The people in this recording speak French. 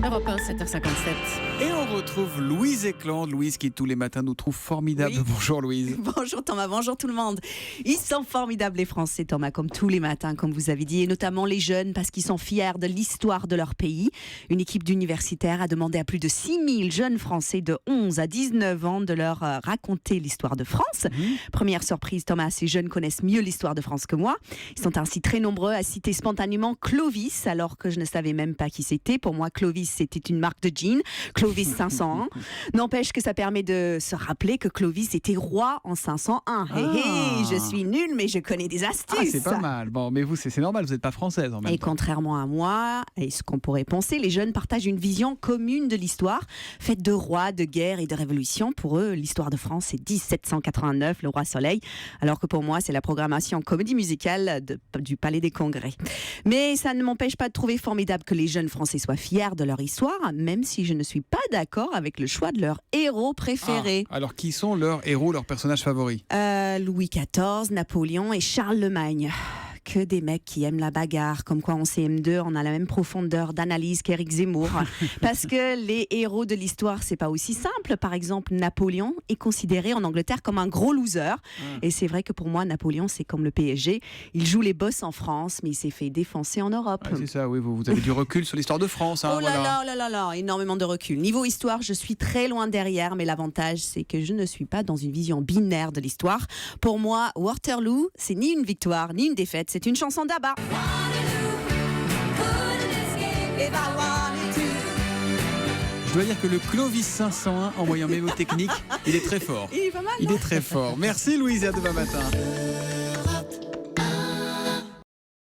Europe 1, 7h57. Et on retrouve Louise Ekland. Louise qui tous les matins nous trouve formidables. Oui. Bonjour Louise. Bonjour Thomas, bonjour tout le monde. Ils sont formidables les Français Thomas, comme tous les matins, comme vous avez dit, et notamment les jeunes parce qu'ils sont fiers de l'histoire de leur pays. Une équipe d'universitaires a demandé à plus de 6000 jeunes Français de 11 à 19 ans de leur raconter l'histoire de France. Première surprise Thomas, ces jeunes connaissent mieux l'histoire de France que moi. Ils sont ainsi très nombreux à citer spontanément Clovis, alors que je ne savais même pas qui c'était. Pour moi, Clovis, c'était une marque de jeans. Clovis 501. N'empêche que ça permet de se rappeler que Clovis était roi en 501. Je suis nulle, mais je connais des astuces. Ah, c'est pas mal. Bon, mais vous, c'est normal, vous n'êtes pas française en même Et temps. contrairement à moi, et ce qu'on pourrait penser, les jeunes partagent une vision commune de l'histoire, faite de rois, de guerres et de révolutions. Pour eux, l'histoire de France, c'est 1789, le roi Soleil, alors que pour moi, c'est la programmation comédie musicale du Palais des Congrès. Mais ça ne m'empêche pas de trouver formidable que les jeunes Français soient fiers de leur histoire, même si je ne suis pas d'accord avec le choix de leur héros préféré. Ah, alors, qui sont leurs héros, leurs personnages favoris? Louis XIV, Napoléon et Charlemagne. Que des mecs qui aiment la bagarre, comme quoi en CM2 on a la même profondeur d'analyse qu'Éric Zemmour, parce que les héros de l'histoire c'est pas aussi simple. Par exemple, Napoléon est considéré en Angleterre comme un gros loser, et c'est vrai que pour moi Napoléon c'est comme le PSG, il joue les boss en France mais il s'est fait défoncer en Europe. C'est ça, oui, vous avez du recul sur l'histoire de France. Hein, Oh là voilà. là, oh là là, énormément de recul. Niveau histoire, je suis très loin derrière, mais l'avantage, c'est que je ne suis pas dans une vision binaire de l'histoire. Pour moi, Waterloo, c'est ni une victoire, ni une défaite, c'est une chanson d'Abba. Je dois dire que le Clovis 501, envoyé en mémotechnique, il est très fort. Il est pas mal, Il non ? est très fort. Merci Louise et à demain matin.